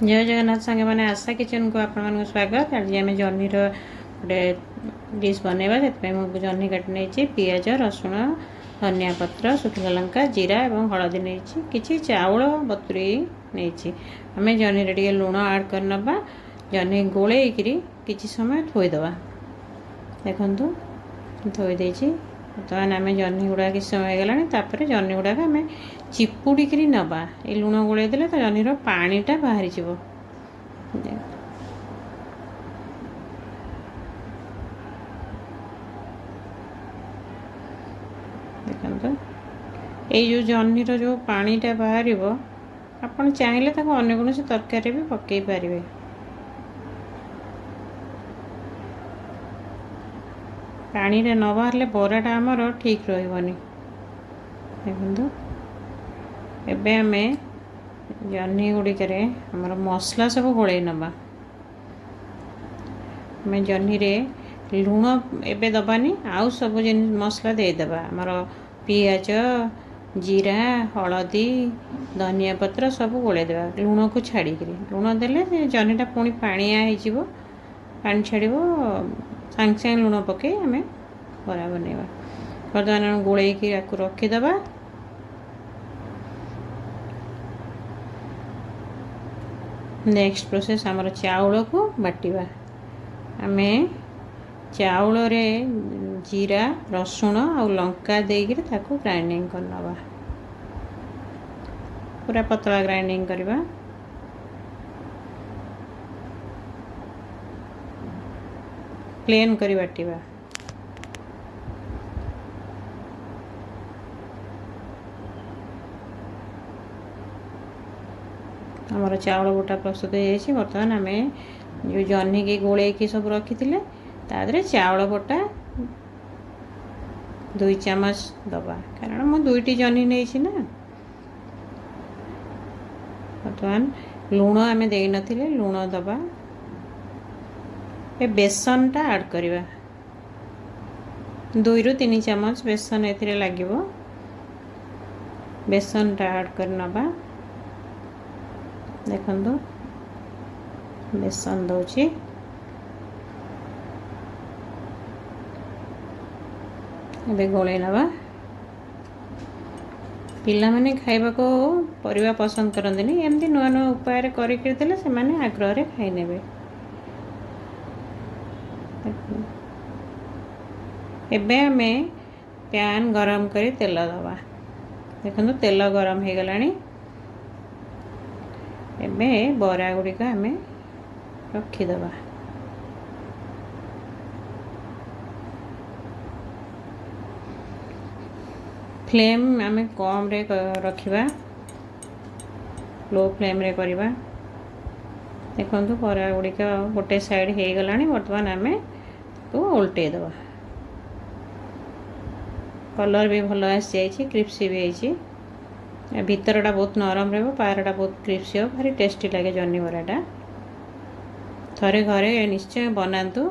जय जगन्नाथ सांगे मैंने आशा किचन को आपण स्वागत। आज आम जह्नीर गोटे डिश बनवा से मुझे जह्नी काटी नहीं पियाज रसुण धनिया पत्र शुखिला लंका जीरा और हलदी नहीं कि चाउल बतुरी नहीं आम जह्नी टे लुण आड करनबा जह्नी गोलैकि किसी समय थोईदबा देखु थोईदे बर्तमान आम जह्नी गुड़ा किसी समय गलापर जह्नी गुड़ाक आम चिपुड़िक नवा ये लुण गोल देले तो जह्नीर पानीटा बाहरी जीव देखो ये जह्नीर जो पानीटा बाहर आपन चाहिए अन्य कौन तरकारी भी पकई पारे। पानी रे न बाहर बराटा आमर ठीक रही देखो एबे आमे जह्नी गुड़िकर आमर मसला सब गोलई नवा आम जह्नी रे लुण एबे दबानी आउ सब जिन मसला देदेबा आमर पियाज जीरा हलदी धनिया पत्र सब गोलई देबा लुण को छाड़िक लुण देले जह्नीटा पुणी पानिया हो पानी छाड़ सांगे सांगे लुण पकई आम बरा बनवा बर्तमान गोलैकी रखीदबा। नेक्स्ट प्रोसेस आमर चाउल को बाटिबा आम चाउल रे जीरा रसुण और लंका देकर ताकू ग्राइंडिंग करनबा पूरा पतला ग्राइंडिंग करवा। प्लेन करी बाटिबा आमर चाउल गोटा प्रस्तुत हो बर्तमान आम जो जह्नी की गोलैकी सब रखी तादरे चाउल गोटा 2 चामच दबा कारण मु 2टी जह्नी नहीं ना। बर्तमान लुण आम दे नथिले लुण दबा ए बेसनटा ऐड करवा 2 ରୁ 3 चामच बेसन ए लगे बेसनटा ऐड कर नबा देखो बेसन दौची ए गोल नवा पिला माने खाइबा को परिवा पसंद करते नहीं एमती नुआ नुआ उपाय करके से आग्रह खाई नेबे। एबे आमे पैन गरम करी तेल दबा देखो तेल गरम हो गलानी एबे बरा गुड़िक आम रखीदबा फ्लेम आम कम रे रखिबा लो फ्लेम रे करिबा देखो बरा गुड़िक गोटे साइड हो गलानी बर्तमान आम तो उल्टे दबा कलर भी भल आसी क्रिप्सी भी आई भितरटा बहुत नरम रहा पारटा बहुत क्रिप्सी हो भारी टेस्टी लगे जह्नी बराटा थरे घरे निश्चय बनातु।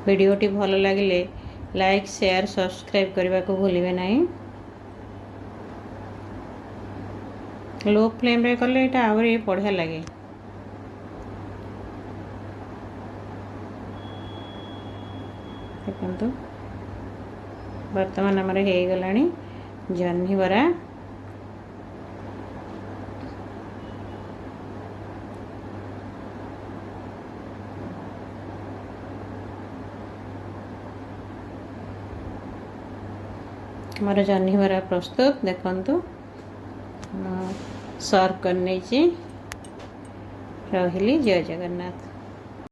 वीडियोटी भल लगे लाइक शेयर सब्सक्राइब करने को भूलिए नहीं। लो फ्लेम रे कले ये आहरी बढ़िया लगे देखो बर्तमान आमर हो गलानी जह्नी बरा हमारा जह्नी बरा प्रस्तुत देखु सर्व करने रही। जय जगन्नाथ।